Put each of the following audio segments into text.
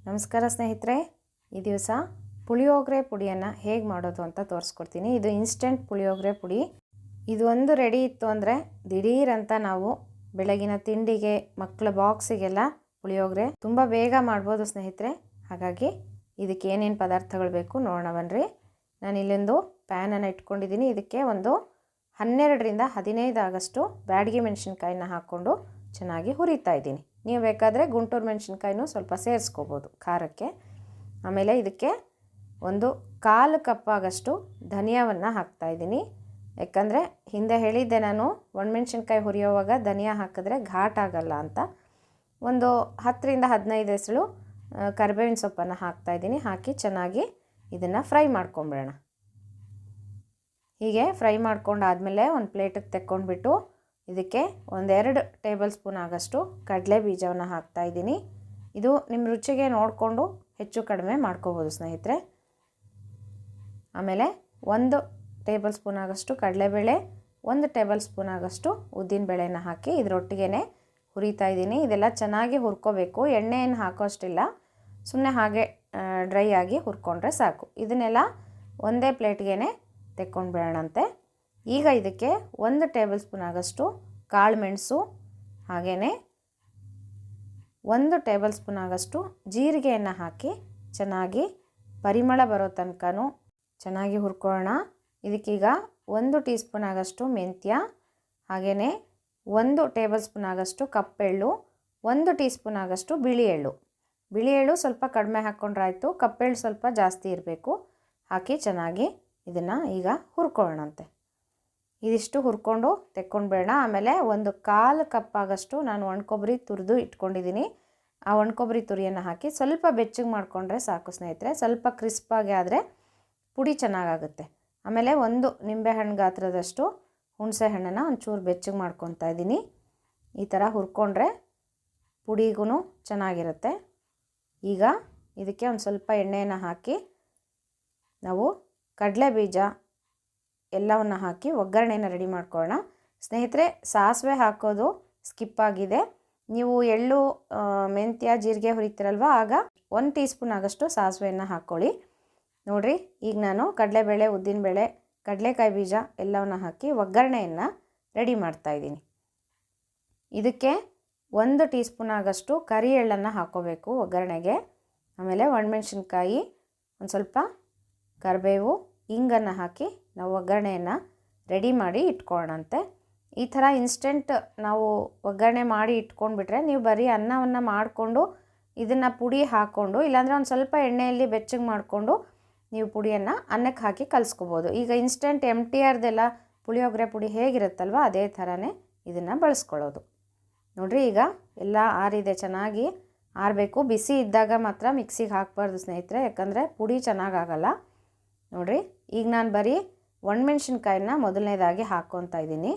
ನಮಸ್ಕಾರ ಸ್ನೇಹಿತರೆ, ಈ ದಿವಸ ಪುಳಿಯೋಗರೆ ಪುಡಿಯನ್ನು ಹೇಗೆ ಮಾಡೋದು ಅಂತ ತೋರಿಸ್ಕೊಡ್ತೀನಿ. ಇದು ಇನ್ಸ್ಟೆಂಟ್ ಪುಳಿಯೋಗರೆ ಪುಡಿ. ಇದು ಒಂದು ರೆಡಿ ಇತ್ತು ಅಂದರೆ ದಿಢೀರಂತ ನಾವು ಬೆಳಗಿನ ತಿಂಡಿಗೆ, ಮಕ್ಕಳ ಬಾಕ್ಸಿಗೆಲ್ಲ ಪುಳಿಯೋಗರೆ ತುಂಬ ಬೇಗ ಮಾಡ್ಬೋದು ಸ್ನೇಹಿತರೆ. ಹಾಗಾಗಿ ಇದಕ್ಕೆ ಏನೇನು ಪದಾರ್ಥಗಳು ಬೇಕು ನೋಡೋಣ ಬನ್ನಿರಿ. ನಾನು ಇಲ್ಲೊಂದು ಪ್ಯಾನನ್ನು ಇಟ್ಕೊಂಡಿದ್ದೀನಿ. ಇದಕ್ಕೆ ಒಂದು 12ರಿಂದ 15 ಆಗಷ್ಟು ಬ್ಯಾಡಗಿ ಮೆಣಸಿನ್ಕಾಯಿನ ಹಾಕ್ಕೊಂಡು ಚೆನ್ನಾಗಿ ಹುರಿತಾ ಇದ್ದೀನಿ. ನೀವು ಬೇಕಾದರೆ ಗುಂಟೂರು ಮೆಣಸಿನ್ಕಾಯಿನೂ ಸ್ವಲ್ಪ ಸೇರಿಸ್ಕೋಬೋದು ಖಾರಕ್ಕೆ. ಆಮೇಲೆ ಇದಕ್ಕೆ ಒಂದು 1/4 ಕಪ್ ಆಗಷ್ಟು ಧನಿಯಾವನ್ನು ಹಾಕ್ತಾಯಿದ್ದೀನಿ. ಯಾಕಂದರೆ ಹಿಂದೆ ಹೇಳಿದ್ದೆ ನಾನು, ಒಣಮೆಣ್ಸಿನ್ಕಾಯಿ ಹುರಿಯೋವಾಗ ಧನಿಯಾ ಹಾಕಿದ್ರೆ ಘಾಟ್ ಆಗಲ್ಲ ಅಂತ. ಒಂದು 10ರಿಂದ 15 ಎಸಳು ಕರಿಬೇವಿನ ಸೊಪ್ಪನ್ನು ಹಾಕ್ತಾಯಿದ್ದೀನಿ. ಹಾಕಿ ಚೆನ್ನಾಗಿ ಇದನ್ನು ಫ್ರೈ ಮಾಡ್ಕೊಂಬಿಡೋಣ. ಹೀಗೆ ಫ್ರೈ ಮಾಡ್ಕೊಂಡಾದಮೇಲೆ ಒಂದು ಪ್ಲೇಟಿಗೆ ತೆಕ್ಕೊಂಡ್ಬಿಟ್ಟು ಇದಕ್ಕೆ 1-2 ಟೇಬಲ್ ಸ್ಪೂನ್ ಆಗಷ್ಟು ಕಡಲೆ ಬೀಜವನ್ನು ಹಾಕ್ತಾಯಿದ್ದೀನಿ. ಇದು ನಿಮ್ಮ ರುಚಿಗೆ ನೋಡಿಕೊಂಡು ಹೆಚ್ಚು ಕಡಿಮೆ ಮಾಡ್ಕೋಬೋದು ಸ್ನೇಹಿತರೆ. ಆಮೇಲೆ 1 ಟೇಬಲ್ ಸ್ಪೂನ್ ಆಗಷ್ಟು ಕಡಲೆಬೇಳೆ, 1 ಟೇಬಲ್ ಸ್ಪೂನ್ ಆಗಷ್ಟು ಉದ್ದಿನಬೇಳೆನ ಹಾಕಿ ಇದರೊಟ್ಟಿಗೆ ಹುರಿತಾ ಇದ್ದೀನಿ. ಇದೆಲ್ಲ ಚೆನ್ನಾಗಿ ಹುರ್ಕೋಬೇಕು. ಎಣ್ಣೆಯನ್ನು ಹಾಕೋಷ್ಟಿಲ್ಲ, ಸುಮ್ಮನೆ ಹಾಗೆ ಡ್ರೈ ಆಗಿ ಹುರ್ಕೊಂಡ್ರೆ ಸಾಕು. ಇದನ್ನೆಲ್ಲ ಒಂದೇ ಪ್ಲೇಟ್ಗೆ ತೆಕ್ಕೊಂಡ್ಬಿಡೋಣಂತೆ. ಈಗ ಇದಕ್ಕೆ 1 ಟೇಬಲ್ ಸ್ಪೂನ್ ಆಗಷ್ಟು ಕಾಳು ಮೆಣಸು, ಹಾಗೆಯೇ 1 ಟೇಬಲ್ ಸ್ಪೂನ್ ಆಗಷ್ಟು ಜೀರಿಗೆಯನ್ನು ಹಾಕಿ ಚೆನ್ನಾಗಿ ಪರಿಮಳ ಬರೋ ತನಕನೂ ಚೆನ್ನಾಗಿ ಹುರ್ಕೊಳ್ಳೋಣ. ಇದಕ್ಕೀಗ 1 ಟೀ ಸ್ಪೂನ್ ಆಗಷ್ಟು ಮೆಂತ್ಯ, ಹಾಗೆಯೇ 1 ಟೇಬಲ್ ಸ್ಪೂನ್ ಆಗಷ್ಟು ಕಪ್ಪೆಳ್ಳು, 1 ಟೀ ಸ್ಪೂನ್ ಆಗಷ್ಟು ಬಿಳಿ ಎಳ್ಳು. ಬಿಳಿ ಎಳ್ಳು ಸ್ವಲ್ಪ ಕಡಿಮೆ ಹಾಕ್ಕೊಂಡ್ರಾಯ್ತು, ಕಪ್ಪೆಳ್ಳು ಸ್ವಲ್ಪ ಜಾಸ್ತಿ ಇರಬೇಕು. ಹಾಕಿ ಚೆನ್ನಾಗಿ ಇದನ್ನು ಈಗ ಹುರ್ಕೊಳ್ಳೋಣಂತೆ. ಇದಿಷ್ಟು ಹುರ್ಕೊಂಡು ತೆಕ್ಕೊಂಡ್ಬೇಡ. ಆಮೇಲೆ 1/4 ಕಪ್ ಆಗಷ್ಟು ನಾನು ಒಣಕೊಬ್ಬರಿ ತುರಿದು ಇಟ್ಕೊಂಡಿದ್ದೀನಿ. ಆ ಒಣಕೊಬ್ಬರಿ ತುರಿಯನ್ನು ಹಾಕಿ ಸ್ವಲ್ಪ ಬೆಚ್ಚಗೆ ಮಾಡಿಕೊಂಡ್ರೆ ಸಾಕು ಸ್ನೇಹಿತರೆ. ಸ್ವಲ್ಪ ಕ್ರಿಸ್ಪಾಗಿ ಆದರೆ ಪುಡಿ ಚೆನ್ನಾಗಾಗುತ್ತೆ. ಆಮೇಲೆ 1 ನಿಂಬೆಹಣ್ಣು ಗಾತ್ರದಷ್ಟು ಹುಣಸೆ ಹಣ್ಣನ್ನು ಒಂಚೂರು ಬೆಚ್ಚಗೆ ಮಾಡ್ಕೊತಾ ಇದ್ದೀನಿ. ಈ ಥರ ಹುರ್ಕೊಂಡ್ರೆ ಪುಡಿಗೂ ಚೆನ್ನಾಗಿರುತ್ತೆ. ಈಗ ಇದಕ್ಕೆ ಒಂದು ಸ್ವಲ್ಪ ಎಣ್ಣೆಯನ್ನು ಹಾಕಿ ನಾವು ಕಡಲೆ ಬೀಜ ಎಲ್ಲವನ್ನು ಹಾಕಿ ಒಗ್ಗರಣೆನ ರೆಡಿ ಮಾಡ್ಕೊಳ್ಳೋಣ. ಸ್ನೇಹಿತರೆ, ಸಾಸಿವೆ ಹಾಕೋದು ಸ್ಕಿಪ್ ಆಗಿದೆ. ನೀವು ಎಳ್ಳು, ಮೆಂತ್ಯ, ಜೀರಿಗೆ ಹುರಿತೀರಲ್ವ, ಆಗ 1 ಟೀ ಸ್ಪೂನ್ ಆಗಷ್ಟು ಸಾಸಿವೆಯನ್ನು ಹಾಕ್ಕೊಳ್ಳಿ. ನೋಡಿರಿ, ಈಗ ನಾನು ಕಡಲೆಬೇಳೆ, ಉದ್ದಿನಬೇಳೆ, ಕಡಲೆಕಾಯಿ ಬೀಜ ಎಲ್ಲವನ್ನು ಹಾಕಿ ಒಗ್ಗರಣೆಯನ್ನು ರೆಡಿ ಮಾಡ್ತಾಯಿದ್ದೀನಿ. ಇದಕ್ಕೆ 1 ಟೀ ಸ್ಪೂನ್ ಆಗಷ್ಟು ಕರಿ ಎಳ್ಳನ್ನು ಹಾಕ್ಕೋಬೇಕು ಒಗ್ಗರಣೆಗೆ. ಆಮೇಲೆ ಒಣಮೆಣ್ಸಿನ್ಕಾಯಿ, ಒಂದು ಸ್ವಲ್ಪ ಕರಿಬೇವು, ಇಂಗನ್ನು ಹಾಕಿ ನಾವು ಒಗ್ಗರಣೆಯನ್ನು ರೆಡಿ ಮಾಡಿ ಇಟ್ಕೊಳ್ಳೋಣಂತೆ. ಈ ಥರ ಇನ್ಸ್ಟೆಂಟ್ ನಾವು ಒಗ್ಗರಣೆ ಮಾಡಿ ಇಟ್ಕೊಂಡ್ಬಿಟ್ರೆ, ನೀವು ಬರೀ ಅನ್ನವನ್ನು ಮಾಡಿಕೊಂಡು ಇದನ್ನು ಪುಡಿ ಹಾಕ್ಕೊಂಡು, ಇಲ್ಲಾಂದರೆ ಒಂದು ಸ್ವಲ್ಪ ಎಣ್ಣೆಯಲ್ಲಿ ಬೆಚ್ಚಗೆ ಮಾಡಿಕೊಂಡು ನೀವು ಪುಡಿಯನ್ನು ಅನ್ನಕ್ಕೆ ಹಾಕಿ ಕಲಿಸ್ಕೋಬೋದು. ಈಗ ಇನ್ಸ್ಟೆಂಟ್ MTRದೆಲ್ಲ ಪುಳಿಯೋಗರೆ ಪುಡಿ ಹೇಗಿರುತ್ತಲ್ವ, ಅದೇ ಥರನೇ ಇದನ್ನು ಬಳಸ್ಕೊಳ್ಳೋದು. ನೋಡಿರಿ, ಈಗ ಎಲ್ಲ ಆರಿದೆ, ಚೆನ್ನಾಗಿ ಆರಬೇಕು. ಬಿಸಿ ಇದ್ದಾಗ ಮಾತ್ರ ಮಿಕ್ಸಿಗೆ ಹಾಕಬಾರ್ದು ಸ್ನೇಹಿತರೆ, ಯಾಕಂದರೆ ಪುಡಿ ಚೆನ್ನಾಗಾಗಲ್ಲ. ನೋಡಿರಿ, ಈಗ ನಾನು ಬರೀ ಒಣಮೆಣ್ಸಿನ್ಕಾಯಿನ ಮೊದಲನೇದಾಗಿ ಹಾಕ್ಕೊತಾ ಇದ್ದೀನಿ.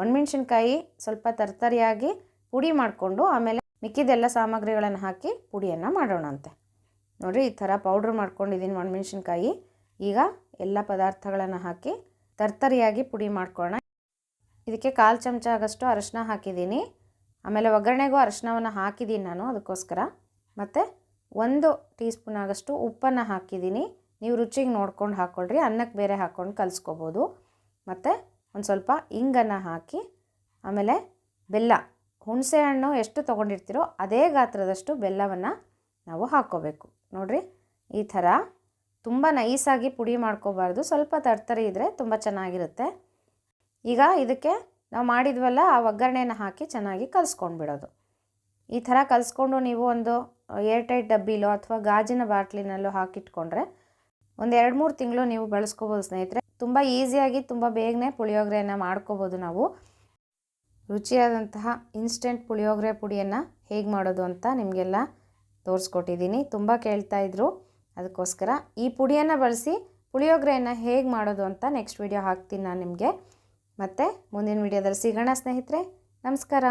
ಒಣಮೆಣ್ಸಿನ್ಕಾಯಿ ಸ್ವಲ್ಪ ತರ್ತರಿಯಾಗಿ ಪುಡಿ ಮಾಡಿಕೊಂಡು ಆಮೇಲೆ ಮಿಕ್ಕಿದೆಲ್ಲ ಸಾಮಗ್ರಿಗಳನ್ನು ಹಾಕಿ ಪುಡಿಯನ್ನು ಮಾಡೋಣಂತೆ. ನೋಡಿರಿ, ಈ ಥರ ಪೌಡ್ರ್ ಮಾಡ್ಕೊಂಡಿದ್ದೀನಿ ಒಣಮೆಣ್ಸಿನ್ಕಾಯಿ. ಈಗ ಎಲ್ಲ ಪದಾರ್ಥಗಳನ್ನು ಹಾಕಿ ತರ್ತರಿಯಾಗಿ ಪುಡಿ ಮಾಡ್ಕೊಳ್ಳೋಣ. ಇದಕ್ಕೆ 1/4 ಚಮಚ ಆಗಷ್ಟು ಅರಶಿನ ಹಾಕಿದ್ದೀನಿ. ಆಮೇಲೆ ಒಗ್ಗರಣೆಗೂ ಅರಶಿನವನ್ನು ಹಾಕಿದ್ದೀನಿ ನಾನು, ಅದಕ್ಕೋಸ್ಕರ. ಮತ್ತು 1 ಟೀ ಸ್ಪೂನ್ ಆಗಷ್ಟು ಉಪ್ಪನ್ನು ಹಾಕಿದ್ದೀನಿ. ನೀವು ರುಚಿಗೆ ನೋಡ್ಕೊಂಡು ಹಾಕ್ಕೊಳ್ರಿ, ಅನ್ನಕ್ಕೆ ಬೇರೆ ಹಾಕ್ಕೊಂಡು ಕಲಿಸ್ಕೋಬೋದು. ಮತ್ತು ಒಂದು ಸ್ವಲ್ಪ ಇಂಗನ್ನು ಹಾಕಿ, ಆಮೇಲೆ ಬೆಲ್ಲ, ಹುಣಸೆ ಹಣ್ಣು ಎಷ್ಟು ತೊಗೊಂಡಿರ್ತೀರೋ ಅದೇ ಗಾತ್ರದಷ್ಟು ಬೆಲ್ಲವನ್ನು ನಾವು ಹಾಕ್ಕೋಬೇಕು. ನೋಡಿರಿ, ಈ ಥರ ತುಂಬ ನೈಸಾಗಿ ಪುಡಿ ಮಾಡ್ಕೋಬಾರ್ದು, ಸ್ವಲ್ಪ ತರ್ತರಿ ಇದ್ದರೆ ತುಂಬ ಚೆನ್ನಾಗಿರುತ್ತೆ. ಈಗ ಇದಕ್ಕೆ ನಾವು ಮಾಡಿದ್ವಲ್ಲ ಆ ಒಗ್ಗರಣೆನ ಹಾಕಿ ಚೆನ್ನಾಗಿ ಕಲಿಸ್ಕೊಂಡ್ಬಿಡೋದು. ಈ ಥರ ಕಲಿಸ್ಕೊಂಡು ನೀವು ಒಂದು ಏರ್ಟೈಟ್ ಡಬ್ಬಿಲೋ ಅಥವಾ ಗಾಜಿನ ಬಾಟ್ಲಿನಲ್ಲೋ ಹಾಕಿಟ್ಕೊಂಡ್ರೆ ಒಂದು 2-3 ತಿಂಗಳು ನೀವು ಬಳಸ್ಕೋಬೋದು ಸ್ನೇಹಿತರೆ. ತುಂಬ ಈಸಿಯಾಗಿ ತುಂಬ ಬೇಗನೆ ಪುಳಿಯೋಗರೆಯನ್ನು ಮಾಡ್ಕೋಬೋದು ನಾವು. ರುಚಿಯಾದಂತಹ ಇನ್ಸ್ಟೆಂಟ್ ಪುಳಿಯೋಗರೆ ಪುಡಿಯನ್ನು ಹೇಗೆ ಮಾಡೋದು ಅಂತ ನಿಮಗೆಲ್ಲ ತೋರಿಸ್ಕೊಟ್ಟಿದ್ದೀನಿ. ತುಂಬ ಕೇಳ್ತಾಯಿದ್ರು, ಅದಕ್ಕೋಸ್ಕರ ಈ ಪುಡಿಯನ್ನು ಬಳಸಿ ಪುಳಿಯೋಗರೆಯನ್ನು ಹೇಗೆ ಮಾಡೋದು ಅಂತ ನೆಕ್ಸ್ಟ್ ವಿಡಿಯೋ ಹಾಕ್ತೀನಿ ನಾನು ನಿಮಗೆ. ಮತ್ತು ಮುಂದಿನ ವಿಡಿಯೋದಲ್ಲಿ ಸಿಗೋಣ ಸ್ನೇಹಿತರೆ. ನಮಸ್ಕಾರ.